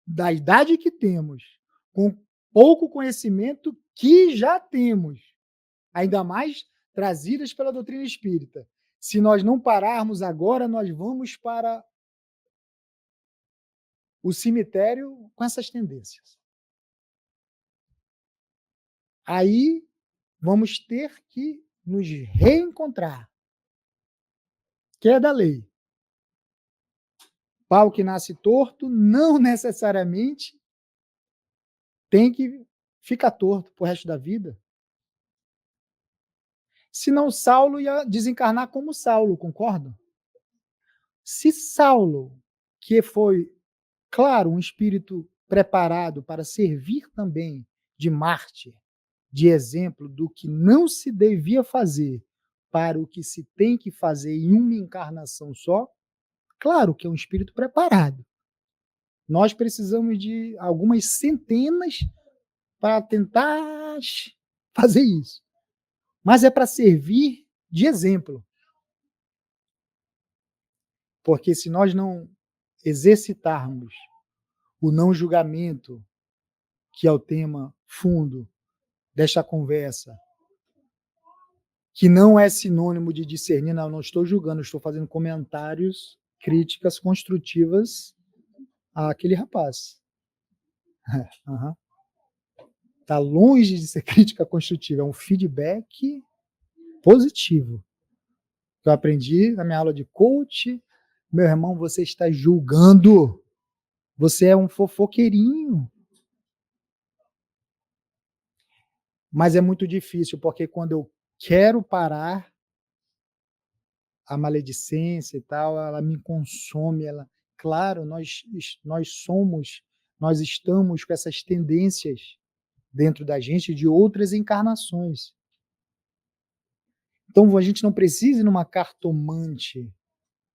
da idade que temos, com pouco conhecimento que já temos, ainda mais trazidas pela doutrina espírita, se nós não pararmos agora, nós vamos para o cemitério com essas tendências. Aí vamos ter que nos reencontrar, que é da lei. Pau que nasce torto não necessariamente tem que ficar torto pro resto da vida. Senão Saulo ia desencarnar como Saulo, concorda? Se Saulo, que foi, claro, um espírito preparado para servir também de mártir, de exemplo do que não se devia fazer para o que se tem que fazer em uma encarnação só, claro que é um espírito preparado. Nós precisamos de algumas centenas para tentar fazer isso. Mas é para servir de exemplo. Porque se nós não exercitarmos o não julgamento, que é o tema fundo desta conversa, que não é sinônimo de discernir, não estou julgando, estou fazendo comentários, críticas construtivas àquele rapaz. Uhum. Está longe de ser crítica construtiva, é um feedback positivo. Que eu aprendi na minha aula de coach. Meu irmão, você está julgando. Você é um fofoqueirinho. Mas é muito difícil, porque quando eu quero parar, a maledicência e tal, ela me consome, ela claro, nós estamos com essas tendências dentro da gente de outras encarnações. Então a gente não precisa ir numa cartomante,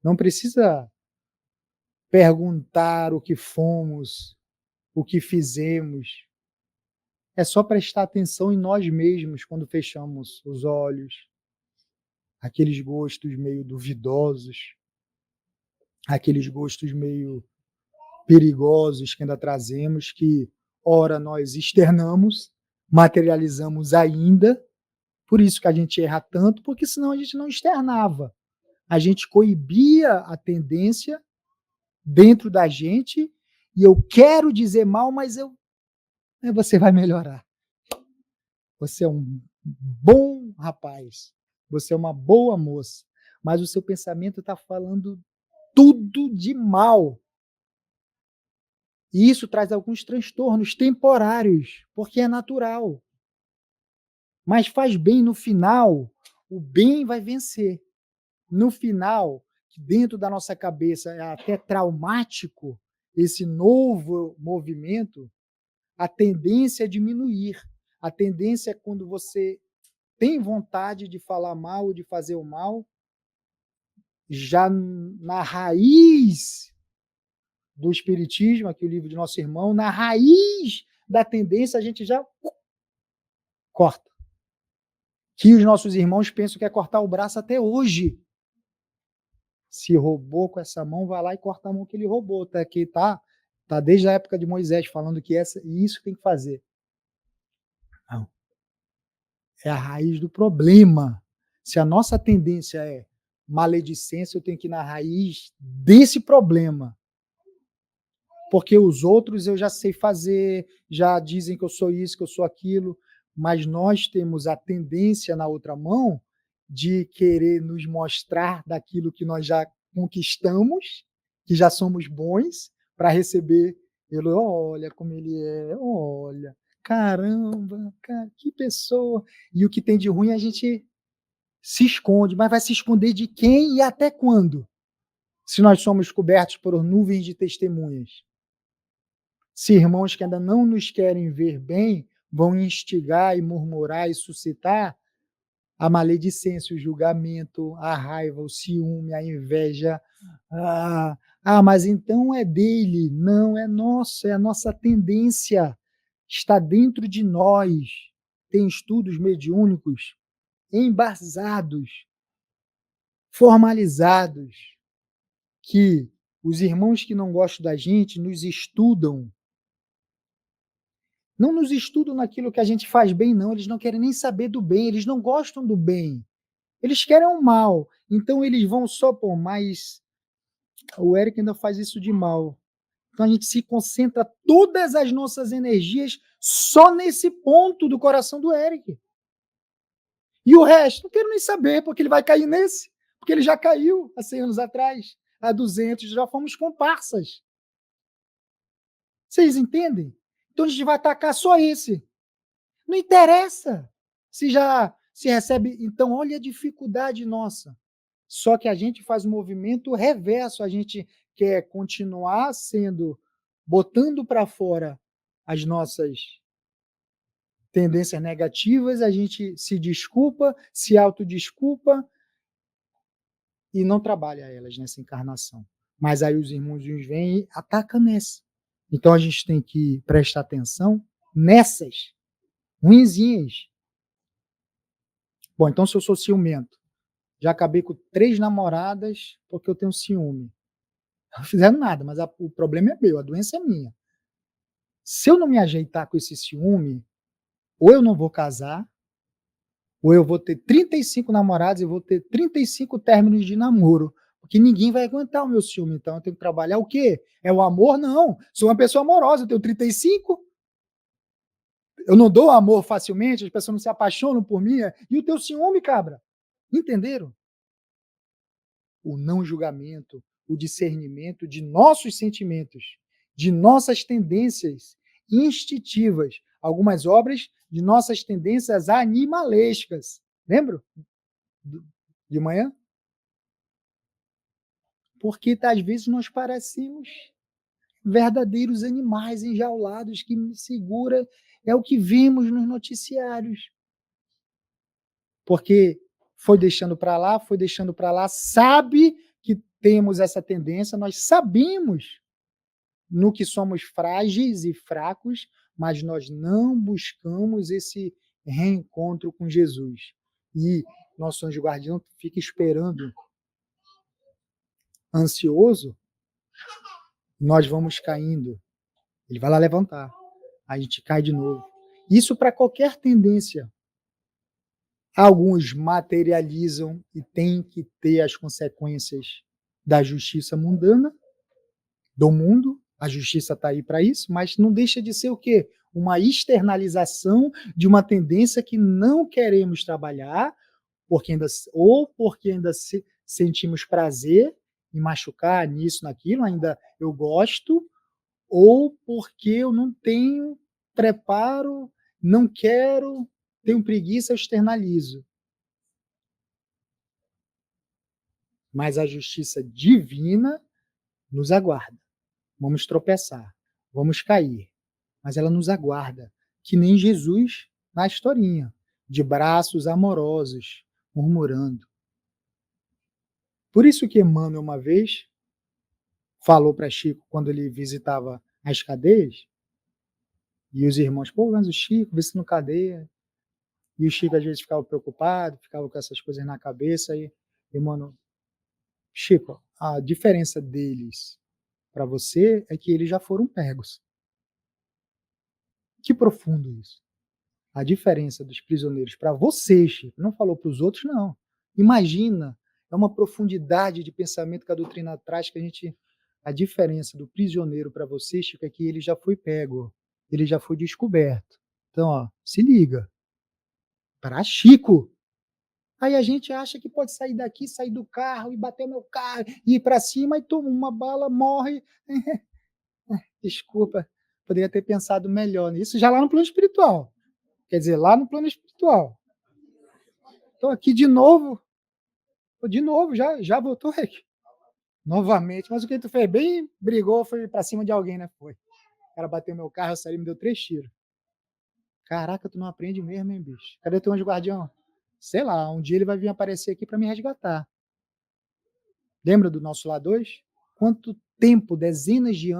não precisa perguntar o que fomos, o que fizemos. É só prestar atenção em nós mesmos quando fechamos os olhos, aqueles gostos meio duvidosos, aqueles gostos meio perigosos que ainda trazemos, que ora nós externamos, materializamos ainda, por isso que a gente erra tanto, porque senão a gente não externava. A gente coibia a tendência dentro da gente, e eu quero dizer mal, mas você vai melhorar. Você é um bom rapaz, você é uma boa moça, mas o seu pensamento está falando tudo de mal. E isso traz alguns transtornos temporários, porque é natural. Mas faz bem no final, o bem vai vencer. No final, que dentro da nossa cabeça é até traumático, esse novo movimento, a tendência é diminuir. A tendência é quando você tem vontade de falar mal ou de fazer o mal, já na raiz do espiritismo, aqui o livro de nosso irmão, na raiz da tendência a gente já corta. Que os nossos irmãos pensam que é cortar o braço até hoje. Se roubou com essa mão, vai lá e corta a mão que ele roubou. Tá aqui, tá desde a época de Moisés falando que isso tem que fazer. Não. É a raiz do problema. Se a nossa tendência é maledicência, eu tenho que ir na raiz desse problema. Porque os outros eu já sei fazer, já dizem que eu sou isso, que eu sou aquilo, mas nós temos a tendência na outra mão de querer nos mostrar daquilo que nós já conquistamos, que já somos bons, para receber ele, olha como ele é, olha, caramba, cara, que pessoa. E o que tem de ruim a gente se esconde, mas vai se esconder de quem e até quando? Se nós somos cobertos por nuvens de testemunhas. Se irmãos que ainda não nos querem ver bem vão instigar e murmurar e suscitar a maledicência, o julgamento, a raiva, o ciúme, a inveja. Mas então é dele. Não, é nosso, é a nossa tendência. Está dentro de nós. Tem estudos mediúnicos embasados, formalizados, que os irmãos que não gostam da gente nos estudam. Não nos estudam naquilo que a gente faz bem, não. Eles não querem nem saber do bem, eles não gostam do bem. Eles querem o mal. Então eles vão só por mais. O Eric ainda faz isso de mal. Então a gente se concentra todas as nossas energias só nesse ponto do coração do Eric. E o resto, não quero nem saber, porque ele vai cair nesse. Porque ele já caiu há 100 anos atrás, há 200, já fomos comparsas. Vocês entendem? Então a gente vai atacar só esse. Não interessa se já se recebe. Então, olha a dificuldade nossa. Só que a gente faz um movimento reverso. A gente quer continuar botando para fora as nossas tendências negativas, a gente se desculpa, se autodesculpa e não trabalha elas nessa encarnação. Mas aí os irmãos vêm e atacam nessa. Então a gente tem que prestar atenção nessas ruinzinhas. Bom, então se eu sou ciumento, já acabei com 3 namoradas porque eu tenho ciúme. Não fizeram nada, mas o problema é meu, a doença é minha. Se eu não me ajeitar com esse ciúme, ou eu não vou casar, ou eu vou ter 35 namorados e vou ter 35 términos de namoro, porque ninguém vai aguentar o meu ciúme. Então eu tenho que trabalhar o quê? É o amor? Não. Sou uma pessoa amorosa, eu tenho 35. Eu não dou amor facilmente, as pessoas não se apaixonam por mim. E o teu ciúme, cabra? Entenderam? O não julgamento, o discernimento de nossos sentimentos, de nossas tendências instintivas. Algumas obras de nossas tendências animalescas. Lembra de manhã? Porque às vezes nós parecemos verdadeiros animais enjaulados que me segura, é o que vimos nos noticiários. Porque foi deixando para lá, sabe que temos essa tendência, nós sabemos no que somos frágeis e fracos, mas nós não buscamos esse reencontro com Jesus. E nosso anjo guardião fica esperando, ansioso, nós vamos caindo. Ele vai lá levantar, a gente cai de novo. Isso para qualquer tendência. Alguns materializam e têm que ter as consequências da justiça mundana, do mundo. A justiça está aí para isso, mas não deixa de ser o quê? Uma externalização de uma tendência que não queremos trabalhar, porque ainda sentimos prazer em machucar nisso, naquilo, ainda eu gosto, ou porque eu não tenho preparo, não quero, tenho preguiça, eu externalizo. Mas a justiça divina nos aguarda. Vamos tropeçar, vamos cair, mas ela nos aguarda, que nem Jesus na historinha, de braços amorosos, murmurando. Por isso que Emmanuel, uma vez, falou para Chico, quando ele visitava as cadeias, e os irmãos, pô, mas o Chico, vê se não cadeia. E o Chico às vezes ficava preocupado, ficava com essas coisas na cabeça, e Emmanuel, Chico, a diferença deles para você é que eles já foram pegos. Que profundo isso. A diferença dos prisioneiros para você, Chico, não falou para os outros, não. Imagina, é uma profundidade de pensamento que a doutrina traz, que a diferença do prisioneiro para você, Chico, é que ele já foi pego, ele já foi descoberto. Então, ó, se liga. Para Chico. Aí a gente acha que pode sair daqui, sair do carro e bater o meu carro, e ir para cima e toma uma bala, morre. Desculpa, poderia ter pensado melhor nisso já lá no plano espiritual. Quer dizer, lá no plano espiritual. Então aqui de novo, já voltou aqui. Novamente, mas o que tu fez? Bem brigou, foi para cima de alguém, né? Foi. O cara bateu meu carro, eu saí e me deu 3 tiros. Caraca, tu não aprende mesmo, hein, bicho? Cadê teu anjo guardião? Sei lá, um dia ele vai vir aparecer aqui para me resgatar. Lembra do nosso lá 2? Quanto tempo, dezenas de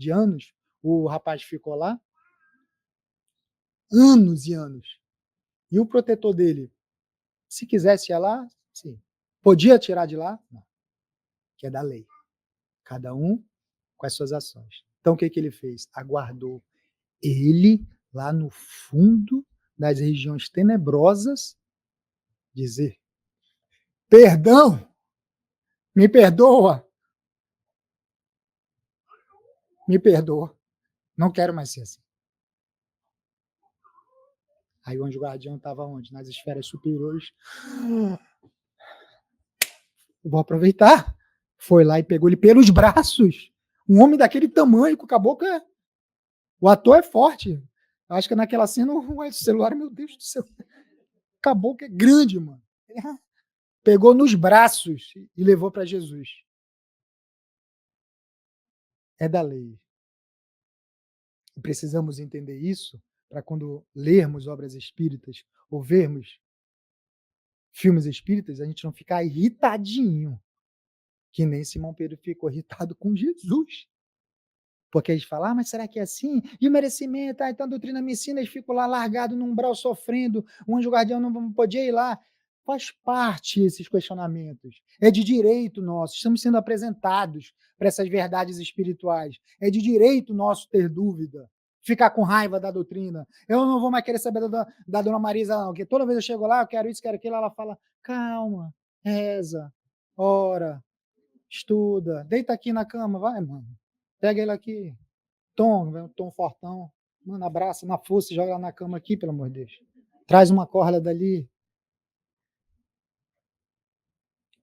anos, o rapaz ficou lá? Anos e anos. E o protetor dele, se quisesse ir lá, sim. Podia tirar de lá? Não. Que é da lei. Cada um com as suas ações. Então o que ele fez? Aguardou ele lá no fundo das regiões tenebrosas dizer: perdão, me perdoa, me perdoa, não quero mais ser assim. Aí o anjo guardião estava onde? Nas esferas superiores. Vou aproveitar. Foi lá e pegou ele pelos braços. Um homem daquele tamanho, com a boca. O ator é forte. Acho que naquela cena o celular, meu Deus do céu. A boca é grande, mano. Pegou nos braços e levou para Jesus. É da lei. E precisamos entender isso para quando lermos obras espíritas ou vermos filmes espíritas, a gente não ficar irritadinho, que nem Simão Pedro ficou irritado com Jesus. Porque eles falam, mas será que é assim? E o merecimento, então a doutrina me ensina, eles ficam lá largados num umbral sofrendo, o anjo guardião não podia ir lá. Faz parte esses questionamentos. É de direito nosso, estamos sendo apresentados para essas verdades espirituais. É de direito nosso ter dúvida, ficar com raiva da doutrina. Eu não vou mais querer saber da dona Marisa, não, porque toda vez eu chego lá, eu quero isso, quero aquilo, ela fala, calma, reza, ora, estuda, deita aqui na cama, vai, mano. Pega ele aqui, Tom fortão, mano, abraça na força e joga lá na cama aqui, pelo amor de Deus. Traz uma corda dali.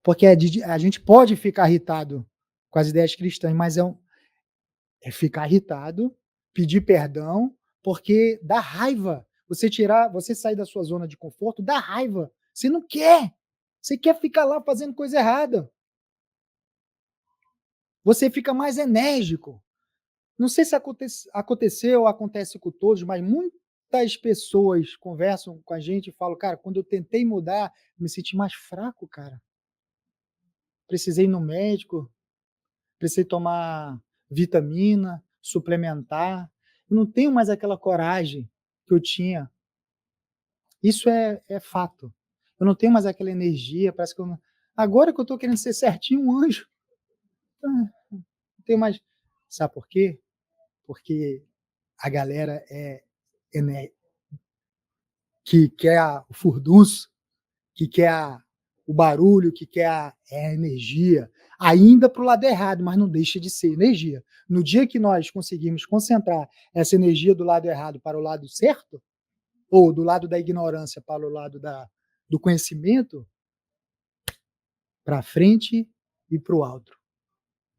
Porque a gente pode ficar irritado com as ideias cristãs, mas é ficar irritado, pedir perdão, porque dá raiva. você sair da sua zona de conforto dá raiva, você não quer, você quer ficar lá fazendo coisa errada, você fica mais enérgico. Não sei se aconteceu ou acontece com todos, mas muitas pessoas conversam com a gente e falam: "Cara, quando eu tentei mudar, me senti mais fraco, cara. Precisei ir no médico, precisei tomar vitamina, suplementar, eu não tenho mais aquela coragem que eu tinha". Isso é fato. Eu não tenho mais aquela energia, parece que eu não, agora que eu estou querendo ser certinho um anjo, não tenho mais. Sabe por quê? Porque a galera é ené que quer o furdunço, que quer o barulho, que quer a energia, ainda para o lado errado, mas não deixa de ser energia. No dia que nós conseguimos concentrar essa energia do lado errado para o lado certo, ou do lado da ignorância para o lado do conhecimento, para frente e para o alto.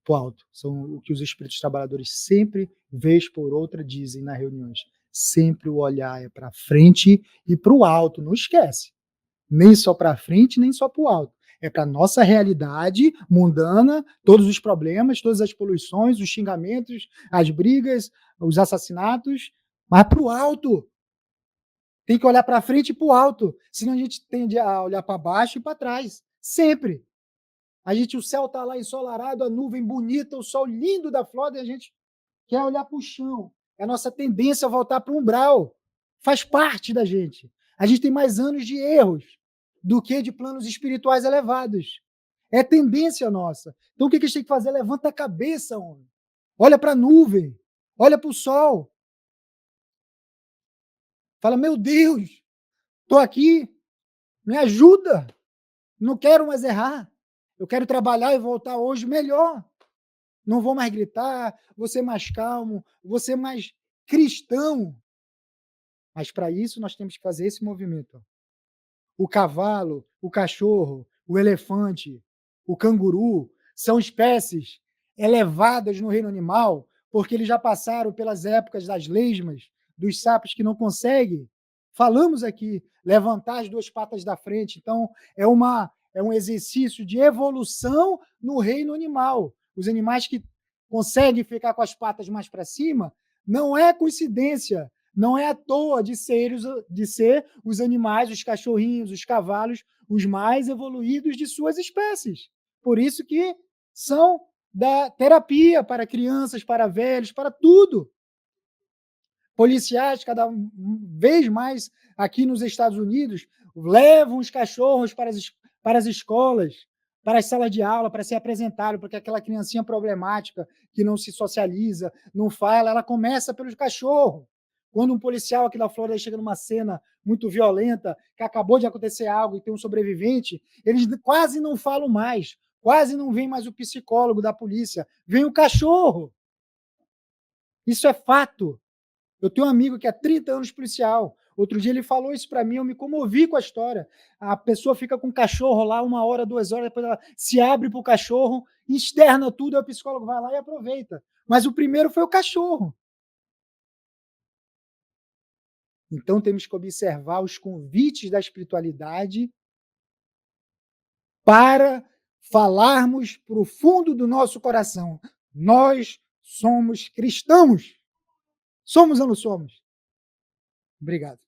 Para o alto. São o que os espíritos trabalhadores sempre, vez por outra, dizem nas reuniões. Sempre o olhar é para frente e para o alto, não esquece. Nem só para frente, nem só para o alto. É para a nossa realidade mundana, todos os problemas, todas as poluições, os xingamentos, as brigas, os assassinatos, mas para o alto. Tem que olhar para frente e para o alto, senão a gente tende a olhar para baixo e para trás, sempre. O céu está lá ensolarado, a nuvem bonita, o sol lindo da Flórida, e a gente quer olhar para o chão. É a nossa tendência a voltar para o umbral. Faz parte da gente. A gente tem mais anos de erros do que de planos espirituais elevados. É tendência nossa. Então o que a gente tem que fazer? Levanta a cabeça, homem. Olha para a nuvem. Olha para o sol. Fala, meu Deus, estou aqui, me ajuda. Não quero mais errar. Eu quero trabalhar e voltar hoje melhor. Não vou mais gritar, vou ser mais calmo, vou ser mais cristão. Mas para isso nós temos que fazer esse movimento. O cavalo, o cachorro, o elefante, o canguru são espécies elevadas no reino animal, porque eles já passaram pelas épocas das lesmas, dos sapos que não conseguem. Falamos aqui, levantar as duas patas da frente. Então, é um exercício de evolução no reino animal. Os animais que conseguem ficar com as patas mais para cima, não é coincidência, não é à toa de ser os animais, os cachorrinhos, os cavalos, os mais evoluídos de suas espécies. Por isso que são da terapia para crianças, para velhos, para tudo. Policiais, cada vez mais aqui nos Estados Unidos, levam os cachorros para as escolas, para as salas de aula, para ser apresentado, porque aquela criancinha problemática que não se socializa, não fala, ela começa pelos cachorros. Quando um policial aqui da Flórida chega numa cena muito violenta, que acabou de acontecer algo e tem um sobrevivente, eles quase não falam mais, quase não vem mais o psicólogo da polícia, vem o cachorro. Isso é fato. Eu tenho um amigo que há 30 anos policial. Outro dia ele falou isso para mim, eu me comovi com a história. A pessoa fica com o cachorro lá 1 hora, 2 horas, depois ela se abre para o cachorro, externa tudo, aí o psicólogo vai lá e aproveita. Mas o primeiro foi o cachorro. Então temos que observar os convites da espiritualidade para falarmos para o fundo do nosso coração. Nós somos cristãos. Somos ou não somos? Obrigado.